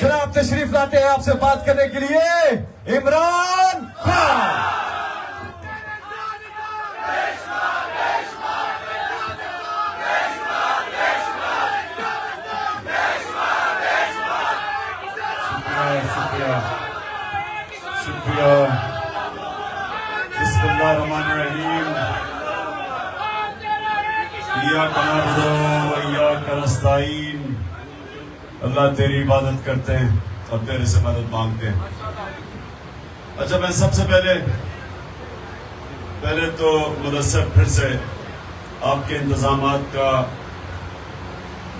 जनाब तशरीफ लाते हैं आपसे बात करने के लिए इमरान खान। शुक्रिया। बिस्मिल्लाहिर्रहमानिर्रहीम। इय्याका नअबुदु व इय्याका नस्तईन। अल्लाह तेरी इबादत करते हैं और तेरे से मदद मांगते हैं। अच्छा, मैं सबसे पहले तो मुदस्सर फिर से आपके इंतजामात का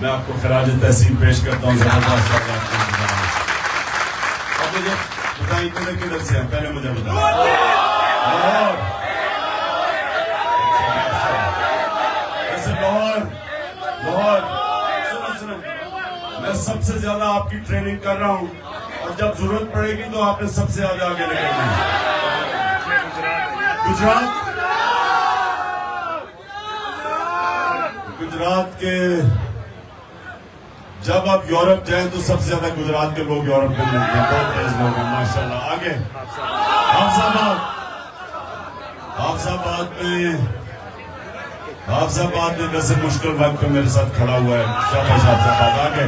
मैं आपको खराज तहसीन पेश करता हूँ। जबरदस्त आपके इंतजामात। अब मुझे बताइए किधर से हैं, पहले मुझे बताइए। लाहौर। सुनो, मैं सबसे ज्यादा आपकी ट्रेनिंग कर रहा हूँ और जब जरूरत पड़ेगी तो आपने सबसे ज्यादा आगे निकलना है। गुजरात के जब आप यूरोप जाएं तो सबसे ज्यादा गुजरात के लोग यूरोप में मिलते हैं। बहुत तेज लोग हैं माशाल्लाह। आगे हाफिजाबाद में वैसे मुश्किल वक्त पे मेरे साथ खड़ा हुआ है। शाबाश हाफिजाबाद। आगे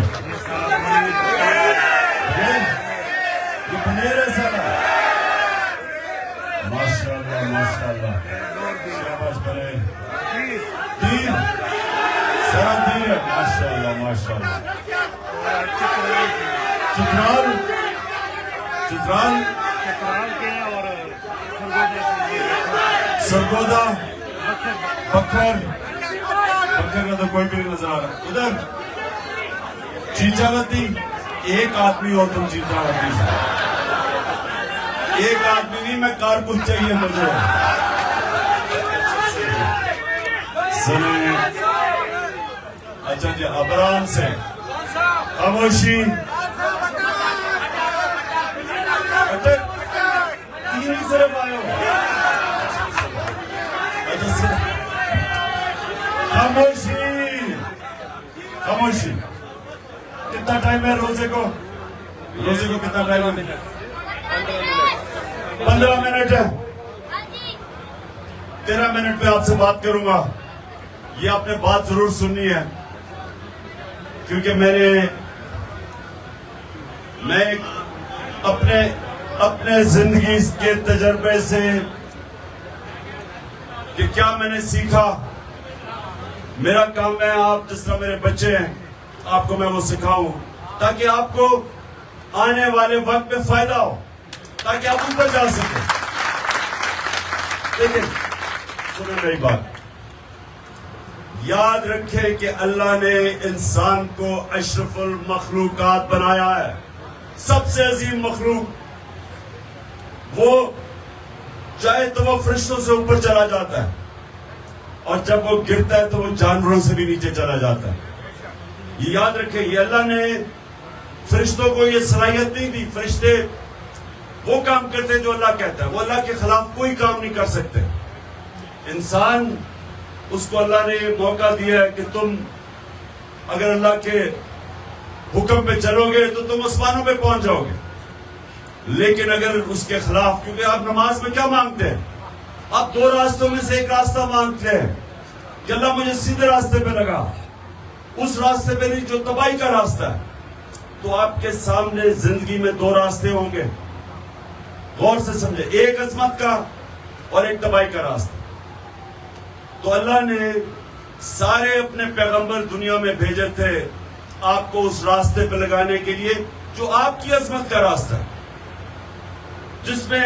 ये बनेर है सारा। माशाल्लाह। शाबाश बनेर। तीर सारा तीर है। माशाल्लाह। चित्राल सरगोदा बकर का तो कोई भी नहीं नजर आ रहा। उधर चीचावती। एक आदमी हो तुम चीचावती से। एक आदमी नहीं, मैं कारकुन चाहिए मुझे। सुने। अच्छा जी, अबराम से खामोशी। तीन ही सिर्फ आए हो। अच्छा, खामोशी। कितना टाइम है रोजे को कितना टाइम है? 15 मिनट है। 13 मिनट में आपसे बात करूंगा। ये आपने बात जरूर सुननी है क्योंकि मैं अपने जिंदगी के तजर्बे से कि क्या मैंने सीखा। मेरा काम है, आप जिस तरह मेरे बच्चे हैं आपको मैं वो सिखाऊं ताकि आपको आने वाले वक्त में फायदा हो, ताकि आप ऊपर जा सकें। लेकिन सुनो मेरी बात, याद रखें कि अल्लाह ने इंसान को अशरफुल मखलूकात बनाया है, सबसे अजीम मखलूक। वो चाहे तो वो फरिश्तों से ऊपर चला जाता है और जब वो गिरता है तो वो जानवरों से भी नीचे चला जाता है। ये याद रखें, ये अल्लाह ने फरिश्तों को ये सलाहियत नहीं दी। फरिश्ते वो काम करते जो अल्लाह कहता है, वो अल्लाह के खिलाफ कोई काम नहीं कर सकते। इंसान, उसको अल्लाह ने मौका दिया है कि तुम अगर अल्लाह के हुक्म पे चलोगे तो तुम आसमानों पे पहुंच जाओगे। लेकिन अगर उसके खिलाफ, क्योंकि आप नमाज में क्या मांगते हैं? आप दो रास्तों में से एक रास्ता मांगते हैं कि अल्लाह मुझे सीधे रास्ते पे लगा, उस रास्ते पे नहीं जो तबाही का रास्ता है। तो आपके सामने जिंदगी में दो रास्ते होंगे, गौर से समझे, एक अजमत का और एक तबाही का रास्ता। तो अल्लाह ने सारे अपने पैगंबर दुनिया में भेजे थे आपको उस रास्ते पे लगाने के लिए जो आपकी अजमत का रास्ता है, जिसमें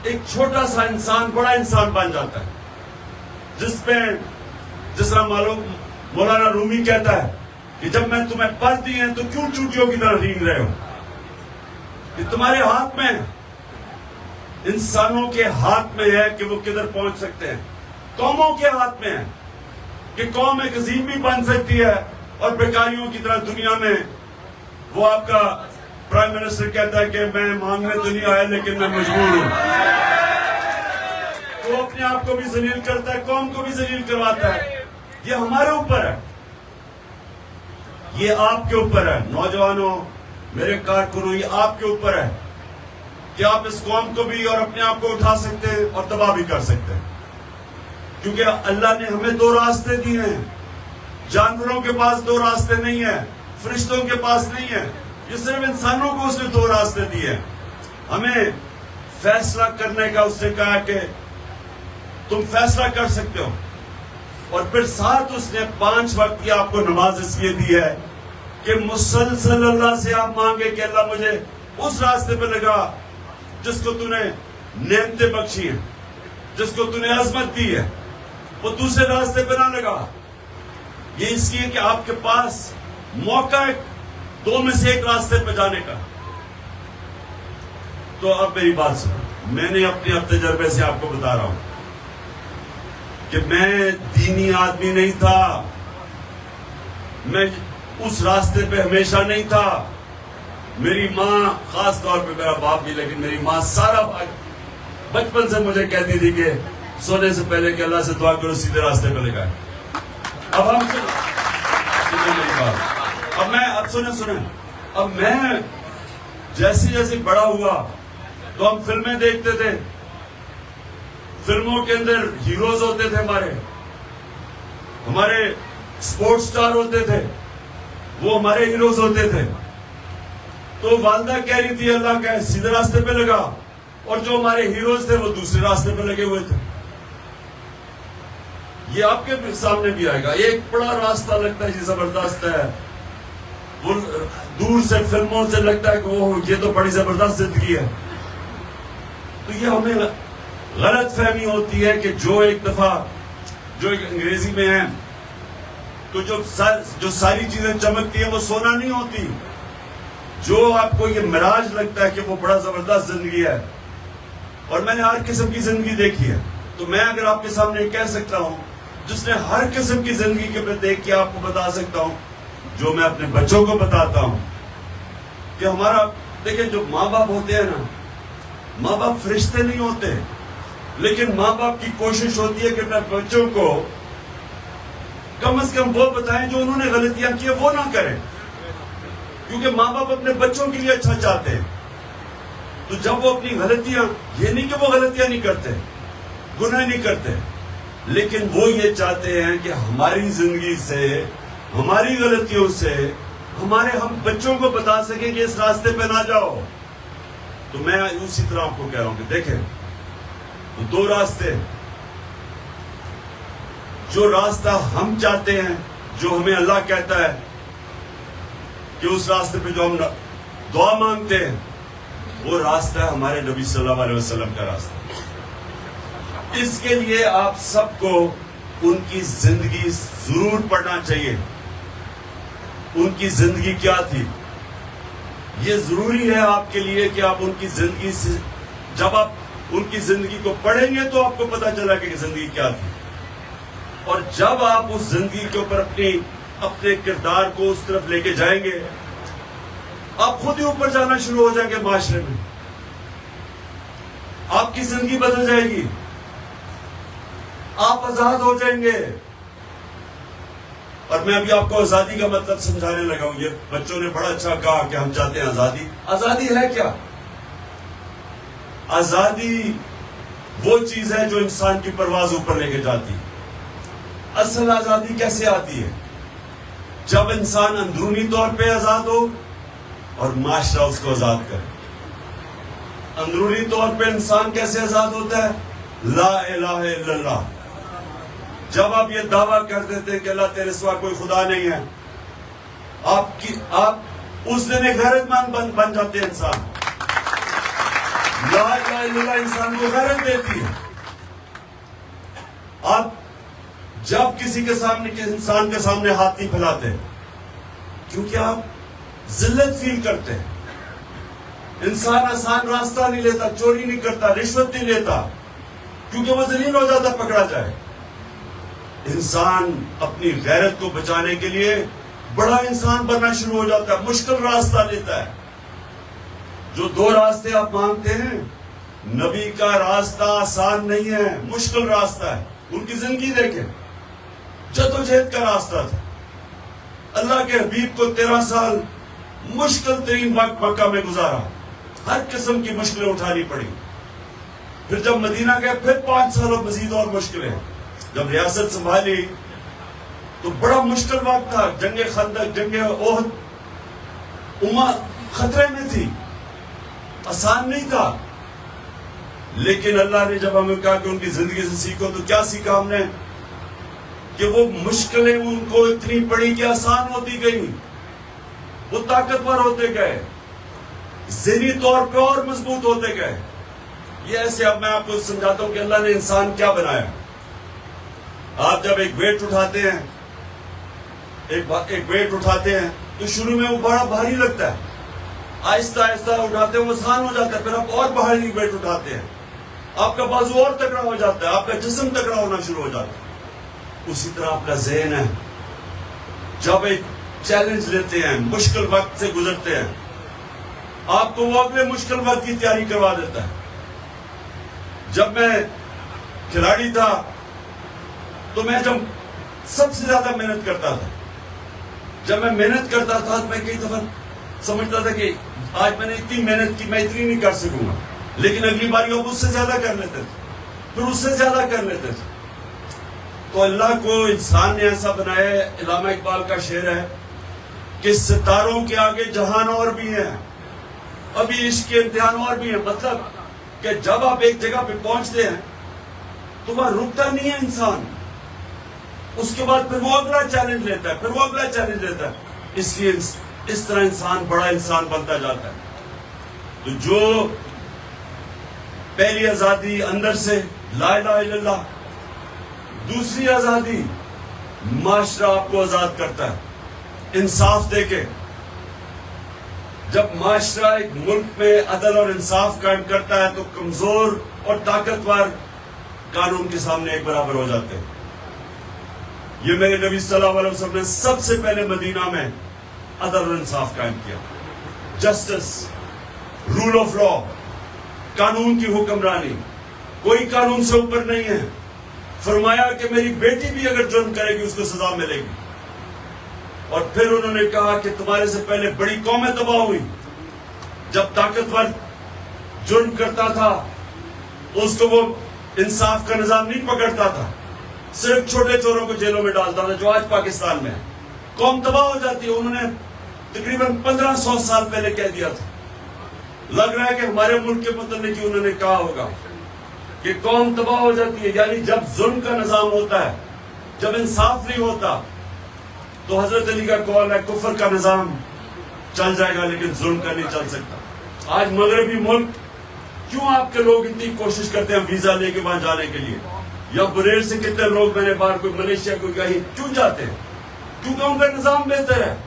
एक छोटा सा इंसान बड़ा इंसान बन जाता है, जिस तरह मालूम मौलाना रूमी कहता है कि जब मैं तुम्हें पर दी है तो क्यों चूटियों की तरह रींग रहे हो? ये तुम्हारे हाथ में, इंसानों के हाथ में है कि वो किधर पहुंच सकते हैं। कौमों के हाथ में है कि कौम एक अजीम भी बन सकती है और बेकारियों की तरह दुनिया में वो आपका प्राइम मिनिस्टर कहता है कि मैं मांगने तो नहीं आया लेकिन मैं मजबूर हूं। तो अपने आप को भी जलील करता है, कौम को भी जलील करवाता है। ये हमारे ऊपर है, ये आपके ऊपर है। नौजवानों, میرے کارکنوں، یہ آپ کے اوپر ہے کہ آپ اس قوم کو بھی اور اپنے آپ کو اٹھا سکتے ہیں اور تباہ بھی کر سکتے ہیں، کیونکہ اللہ نے ہمیں دو راستے دیے ہیں. جانوروں کے پاس دو راستے نہیں ہیں، فرشتوں کے پاس نہیں ہیں، یہ صرف انسانوں کو اس نے دو راستے دیے ہیں. ہمیں فیصلہ کرنے کا اس نے کہا کہ تم فیصلہ کر سکتے ہو، اور پھر ساتھ اس نے 5 وقت کی آپ کو نماز اس لیے دی ہے کہ مسلسل اللہ سے آپ مانگے کہ اللہ مجھے اس راستے پہ لگا جس کو تو نے نعمتیں بخشی ہیں، جس کو تو نے عظمت دی ہے، وہ دوسرے راستے پہ نہ لگا. یہ اس لیے کہ آپ کے پاس موقع ہے 2 میں سے 1 راستے پہ جانے کا. تو اب میری بات سنو، میں نے اپنے تجربے سے آپ کو بتا رہا ہوں کہ میں دینی آدمی نہیں تھا، میں اس راستے پہ ہمیشہ نہیں تھا. میری ماں، خاص طور پہ میرا باپ بھی، لیکن میری ماں سارا بچپن سے مجھے کہتی تھی کہ سونے سے پہلے کہ اللہ سے دعا کرو سیدھے راستے پہ لگائے. اب ہم سنیں میری بات، اب سنیں اب میں جیسے بڑا ہوا تو ہم فلمیں دیکھتے تھے، فلموں کے اندر ہیروز ہوتے تھے، ہمارے سپورٹ سٹار ہوتے تھے، وہ ہمارے ہیروز ہوتے تھے. تو والدہ کہہ رہی تھی اللہ کا سیدھے راستے پہ لگا، اور جو ہمارے ہیروز تھے وہ دوسرے راستے پہ لگے ہوئے تھے. یہ آپ کے سامنے بھی آئے گا. ایک بڑا راستہ لگتا ہے یہ زبردست ہے، وہ دور سے فلموں سے لگتا ہے کہ یہ تو بڑی زبردست زندگی ہے. تو یہ ہمیں غلط فہمی ہوتی ہے کہ جو ایک دفعہ جو ایک انگریزی میں ہے تو جو ساری چیزیں چمکتی ہیں وہ سونا نہیں ہوتی. جو آپ کو یہ مراج لگتا ہے کہ وہ بڑا زبردست زندگی ہے، اور میں نے ہر قسم کی زندگی دیکھی ہے. تو میں اگر آپ کے سامنے کہہ سکتا ہوں جس نے ہر قسم کی زندگی کے دیکھ کے آپ کو بتا سکتا ہوں، جو میں اپنے بچوں کو بتاتا ہوں کہ ہمارا دیکھیں جو ماں باپ ہوتے ہیں نا، ماں باپ فرشتے نہیں ہوتے، لیکن ماں باپ کی کوشش ہوتی ہے کہ اپنے بچوں کو کم از کم وہ بتائیں جو انہوں نے غلطیاں کی وہ نہ کریں، کیونکہ ماں باپ اپنے بچوں کے لیے اچھا چاہتے ہیں. تو جب وہ اپنی غلطیاں، یہ نہیں کہ وہ غلطیاں نہیں کرتے، گناہ نہیں کرتے، لیکن وہ یہ چاہتے ہیں کہ ہماری زندگی سے، ہماری غلطیوں سے ہم بچوں کو بتا سکیں کہ اس راستے پہ نہ جاؤ. تو میں اسی طرح آپ کو کہہ رہا ہوں کہ دیکھیں 2 راستے، جو راستہ ہم چاہتے ہیں، جو ہمیں اللہ کہتا ہے کہ اس راستے پہ جو ہم دعا مانگتے ہیں، وہ راستہ ہے ہمارے نبی صلی اللہ علیہ وسلم کا راستہ. اس کے لیے آپ سب کو ان کی زندگی ضرور پڑھنا چاہیے. ان کی زندگی کیا تھی، یہ ضروری ہے آپ کے لیے کہ آپ ان کی زندگی سے، جب آپ ان کی زندگی کو پڑھیں گے تو آپ کو پتا چلا کہ زندگی کیا تھی. اور جب آپ اس زندگی کے اوپر اپنے کردار کو اس طرف لے کے جائیں گے، آپ خود ہی اوپر جانا شروع ہو جائیں گے. معاشرے میں آپ کی زندگی بدل جائے گی، آپ آزاد ہو جائیں گے. اور میں ابھی آپ کو آزادی کا مطلب سمجھانے لگا ہوں. یہ بچوں نے بڑا اچھا کہا کہ ہم چاہتے ہیں آزادی. آزادی ہے کیا؟ آزادی وہ چیز ہے جو انسان کی پرواز اوپر لے کے جاتی ہے. اصل آزادی کیسے آتی ہے؟ جب انسان اندرونی طور پہ آزاد ہو اور معاشرہ اس کو آزاد کرے. اندرونی طور پہ انسان کیسے آزاد ہوتا ہے؟ لا الہ الا اللہ. جب آپ یہ دعویٰ کر دیتے ہیں کہ اللہ تیرے سوا کوئی خدا نہیں ہے، آپ اس دن ایک غیرت مند بن جاتے ہیں. انسان لا الہ الا اللہ انسان کو غیرت دیتی ہے. آپ جب کسی انسان کے سامنے ہاتھ نہیں پھیلاتے، کیونکہ آپ ذلت فیل کرتے ہیں. انسان آسان راستہ نہیں لیتا، چوری نہیں کرتا، رشوت نہیں لیتا، کیونکہ وہ ذلیل ہو جاتا پکڑا جائے. انسان اپنی غیرت کو بچانے کے لیے بڑا انسان بننا شروع ہو جاتا ہے، مشکل راستہ لیتا ہے. جو 2 راستے آپ مانگتے ہیں، نبی کا راستہ آسان نہیں ہے، مشکل راستہ ہے. ان کی زندگی دیکھیں، جدوجہد کا راستہ تھا. اللہ کے حبیب کو 13 سال मुश्किल तरीन वक्त मक्का में गुजारा, हर किस्म की मुश्किलें उठानी पड़ी। फिर जब मदीना गए फिर 5 साल और मजीद और मुश्किलें। जब रियासत संभाली तो बड़ा मुश्किल वक्त था, जंगे खंदक, जंगे ओहद, उम्मा खतरे में थी, आसान नहीं था। लेकिन अल्लाह ने जब हमें कहा कि उनकी जिंदगी से सीखो, तो क्या सीखा हमने? कि वो मुश्किलें उनको इतनी पड़ी कि आसान होती गई, वो ताकतवर होते गए, ज़हनी तौर पे और मजबूत होते गए। ये ऐसे, अब मैं आपको समझाता हूं कि अल्लाह ने इंसान क्या बनाया। आप जब एक वेट उठाते हैं, एक वेट उठाते हैं तो शुरू में वो बड़ा भारी लगता है, आहिस्ता आहिस्ता उठाते हैं वो आसान हो जाता है। फिर आप और भारी वेट उठाते हैं, आपका बाजू और तगड़ा हो जाता है, आपका जिस्म तगड़ा होना शुरू हो जाता है। उसी तरह आपका ज़हन है, जब एक चैलेंज लेते हैं, मुश्किल वक्त से गुजरते हैं, आपको वो अगले मुश्किल वक्त की तैयारी करवा देता है। जब मैं खिलाड़ी था तो मैं जब सबसे ज्यादा मेहनत करता था, जब मैं मेहनत करता था तो मैं कई दफा समझता था कि आज मैंने इतनी मेहनत की, मैं इतनी नहीं कर सकूंगा, लेकिन अगली बार वो उससे ज्यादा कर लेते थे, फिर उससे ज्यादा कर लेते थे। तो अल्लाह को इंसान ने ऐसा बनाया है, इलामा इकबाल का शेर है कि सितारों के आगे जहान और भी है, अभी इश्क के इम्तिहान और भी है। मतलब कि जब आप एक जगह पे पहुंचते हैं तो वहां रुकता नहीं है इंसान, उसके बाद फिर वो अगला चैलेंज लेता है, फिर वो अगला चैलेंज लेता है। इसलिए इस तरह इंसान बड़ा इंसान बनता जाता है। तो जो पहली आजादी अंदर से ला इलाहा इल्लल्लाह, दूसरी आजादी माशरा आपको आजाद करता है इंसाफ देके। जब माशरा एक मुल्क में अदल और इंसाफ कायम करता है तो कमजोर और ताकतवर कानून के सामने एक बराबर हो जाते हैं। ये मेरे नबी सल्लल्लाहु अलैहि वसल्लम ने सबसे पहले मदीना में अदल और इंसाफ कायम किया, जस्टिस, रूल ऑफ लॉ, कानून की हुक्मरानी, कोई कानून से ऊपर नहीं है। फरमाया कि मेरी बेटी भी अगर जुर्म करेगी उसको सजा मिलेगी। और फिर उन्होंने कहा कि तुम्हारे से पहले बड़ी कौमें तबाह हुई, जब ताकतवर जुर्म करता था उसको वो इंसाफ का निजाम नहीं पकड़ता था, सिर्फ छोटे चोरों को जेलों में डालता था, जो आज पाकिस्तान में है। कौम तबाह हो जाती है। उन्होंने तकरीबन 1500 साल पहले कह दिया था। लग रहा है कि हमारे मुल्क के मुतल्लिक उन्होंने कहा होगा कि कौम तबाह हो जाती है। यानी जब जुल्म का निजाम होता है, जब इंसाफ नहीं होता, तो हजरत अली का कौल है कुफर का निजाम चल जाएगा लेकिन जुल्म का नहीं चल सकता। आज मगरबी मुल्क, क्यों आपके लोग इतनी कोशिश करते हैं वीजा लेके वहां जाने के लिए? या बुरेर से कितने लोग मैंने बाहर, कोई मलेशिया, कोई कहीं, क्यों जाते हैं? क्योंकि उनका निजाम बेहतर है,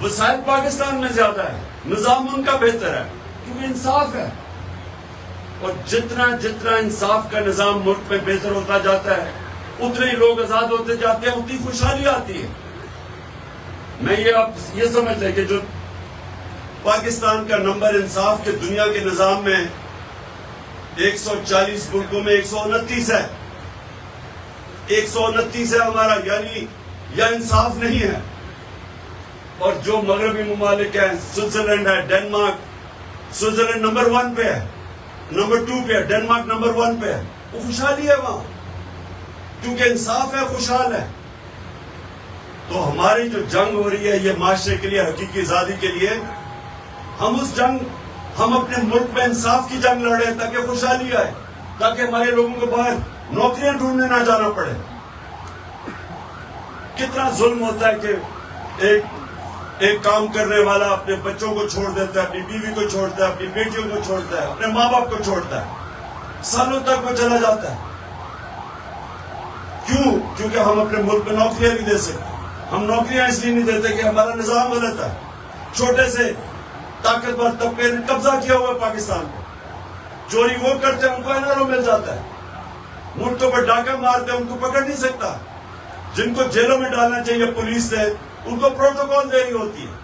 वसाइल पाकिस्तान में ज्यादा है, निजाम उनका बेहतर है, क्योंकि इंसाफ है। और जितना जितना इंसाफ का निजाम मुल्क में बेहतर होता जाता है, उतने ही लोग आजाद होते जाते हैं, उतनी खुशहाली आती है। मैं ये आप ये समझ लें कि जो पाकिस्तान का नंबर इंसाफ के दुनिया के निजाम में 140 मुल्कों में 129 है, 129 है हमारा, यानी यह इंसाफ नहीं है। और जो मगरबी ममालिक हैं, स्विट्जरलैंड है, डेनमार्क, स्विट्जरलैंड नंबर 1 पे है, नंबर 2 पे है, डेनमार्क नंबर 1 पे है, वो खुशहाली है वहां, क्योंकि इंसाफ है, खुशहाल है। तो हमारी जो जंग हो रही है ये माशरे के लिए, हकीकी आजादी के लिए, हम अपने मुल्क में इंसाफ की जंग लड़ रहे हैं ताकि खुशहाली आए, ताकि हमारे लोगों को बाहर नौकरियां ढूंढने ना जाना पड़े। कितना जुल्म होता है कि एक काम करने वाला अपने बच्चों को छोड़ देता है, अपनी बीवी को छोड़ता है, अपनी बेटियों को छोड़ता है, अपने माँ बाप को छोड़ता है, सालों तक वो चला जाता है। क्यों? क्योंकि हम अपने मुल्क में नौकरियां नहीं दे सकते। हम नौकरियां इसलिए नहीं देते कि हमारा निजाम गलत है। छोटे से ताकतवर तबके ने कब्जा किया हुआ है पाकिस्तान को, चोरी वो करते हैं उनको एनआरओ मिल जाता है, मुल्कों पर डाका मारते हैं उनको पकड़ नहीं सकता, जिनको जेलों में डालना चाहिए पुलिस से उनको प्रोटोकॉल देनी होती है।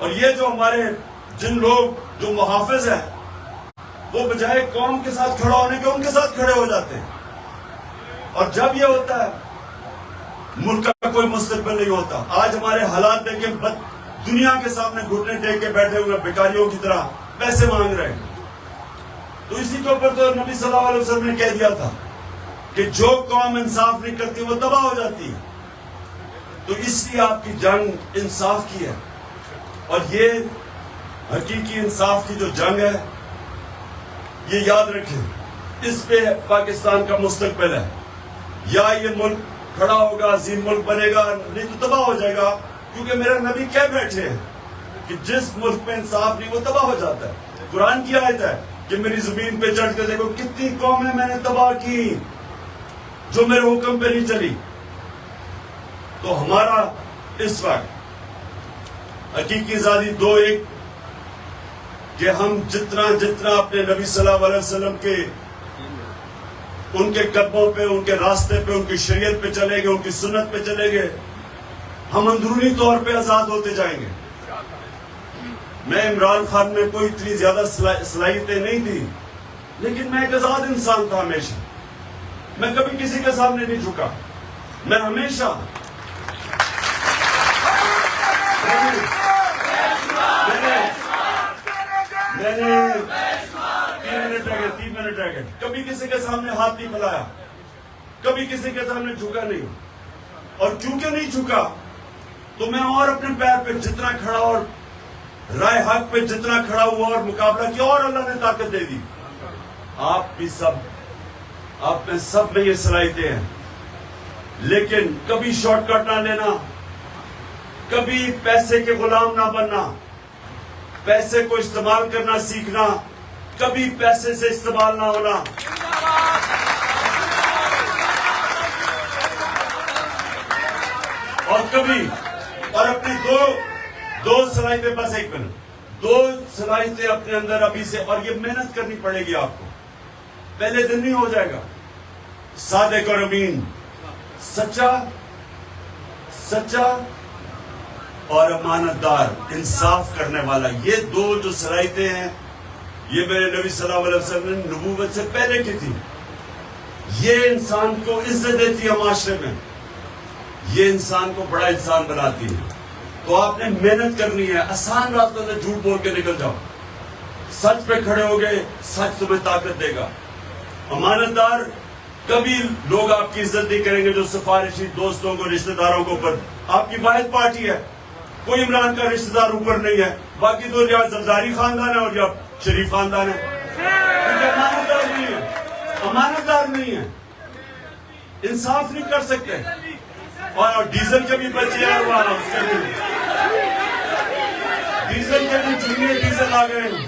और ये जो हमारे जिन लोग जो मुहाफिज हैं, वो बजाय कौम के साथ खड़ा होने के उनके साथ खड़े हो जाते हैं। और जब ये होता है मुल्क का कोई मुस्तकबिल नहीं होता। आज हमारे हालात देखें, دنیا کے سامنے گھٹنے ٹیک کے بیٹھے ہوئے بیکاریوں کی طرح پیسے مانگ رہے ہیں. تو اسی کے اوپر تو نبی صلی اللہ علیہ وسلم نے کہہ دیا تھا کہ جو قوم انصاف نہیں کرتی وہ تباہ ہو جاتی ہے. تو اس لیے آپ کی جنگ انصاف کی ہے، اور یہ حقیقی انصاف کی جو جنگ ہے، یہ یاد رکھیں، اس پہ پاکستان کا مستقبل ہے. یا یہ ملک کھڑا ہوگا، عظیم ملک بنے گا، نہیں تو تباہ ہو جائے گا. کیونکہ میرا نبی کہہ بیٹھے ہیں کہ جس ملک پہ انصاف نہیں وہ تباہ ہو جاتا ہے. قرآن کی آیت ہے کہ میری زمین پہ چڑھ کے دیکھو کتنی قومیں میں نے تباہ کی جو میرے حکم پہ نہیں چلی. تو ہمارا اس وقت حقیقی آزادی دو ایک کہ ہم جتنا اپنے نبی صلی اللہ علیہ وسلم کے ان کے قدموں پہ، ان کے راستے پہ، ان کی شریعت پہ چلیں گے، ان کی سنت پہ چلیں گے، ہم اندرونی طور پہ آزاد ہوتے جائیں گے. میں عمران خان میں کوئی اتنی زیادہ صلاحیتیں نہیں تھی، لیکن میں ایک آزاد انسان تھا. ہمیشہ میں کبھی کسی کے سامنے نہیں جھکا. میں ہمیشہ میں نے 3 منٹ رہ گئے کبھی کسی کے سامنے ہاتھ نہیں پھیلایا، کبھی کسی کے سامنے جھکا نہیں. اور کیونکہ نہیں جھکا تو میں اور اپنے پیر پہ جتنا کھڑا اور رائے حق پہ جتنا کھڑا ہوا اور مقابلہ کیا، اور اللہ نے طاقت دے دی. آپ بھی آپ میں سب میں یہ صلاحیتیں ہیں، لیکن کبھی شارٹ کٹ نہ لینا، کبھی پیسے کے غلام نہ بننا، پیسے کو استعمال کرنا سیکھنا، کبھی پیسے سے استعمال نہ ہونا. اور اپنی دو صلاحیتیں، بس ایک منٹ، 2 صلاحیتیں اپنے اندر ابھی سے، اور یہ محنت کرنی پڑے گی آپ کو، پہلے دن نہیں ہو جائے گا. صادق اور امین، سچا اور امانت دار، انصاف کرنے والا. یہ 2 جو صلاحیتیں ہیں، یہ میرے نبی صلی اللہ علیہ وسلم نے نبوت سے پہلے کی تھی. یہ انسان کو عزت دیتی ہے معاشرے میں، یہ انسان کو بڑا انسان بناتی ہے. تو آپ نے محنت کرنی ہے. آسان راستوں سے جھوٹ بول کے نکل جاؤ، سچ پہ کھڑے ہو گئے، سچ تمہیں طاقت دے گا. امانت دار، کبھی لوگ آپ کی عزت نہیں کریں گے جو سفارشی دوستوں کو، رشتہ داروں کو اوپر. آپ کی واحد پارٹی ہے، کوئی عمران کا رشتہ دار اوپر نہیں ہے، باقی تو یا زرداری خاندان ہے اور یا شریف خاندان ہے. امانت دار نہیں ہے، امانت دار نہیں ہے، انصاف نہیں کر سکتے. اور ڈیزل کے بھی بچے ہیں، اس کے بھی ڈیزل کے بھی جنگی ڈیزل آ گئے ہیں.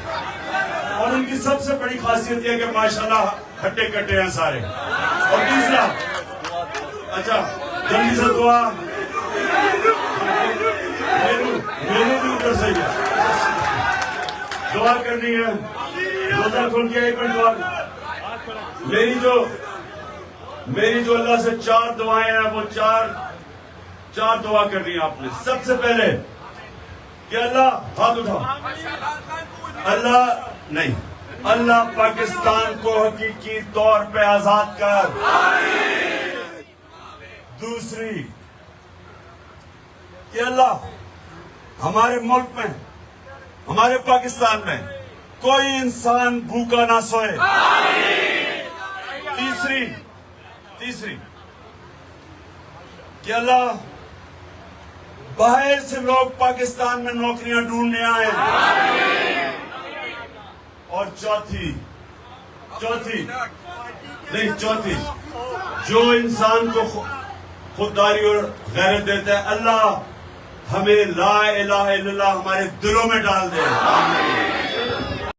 اور ان کی سب سے بڑی خاصیت یہ ہے کہ ماشاءاللہ ہٹے کٹے ہیں سارے. اور تیسرا، اچھا جلدی سے دعا میرے بھی اوپر سے دعا کرنی ہے. روزہ کھول کے 1 منٹ دعا. میری جو اللہ سے 4 دعائیں ہیں، وہ چار دعا کرنی ہے آپ نے. سب سے پہلے کہ اللہ، ہاتھ اٹھا، اللہ پاکستان کو حقیقی طور پہ آزاد کر. دوسری کہ اللہ ہمارے ملک میں، ہمارے پاکستان میں کوئی انسان بھوکا نہ سوئے. تیسری کہ اللہ باہر سے لوگ پاکستان میں نوکریاں ڈھونڈنے آئے. اور چوتھی جو انسان کو خودداری اور غیرت دیتا ہے، اللہ ہمیں لا الہ الا اللہ ہمارے دلوں میں ڈال دے.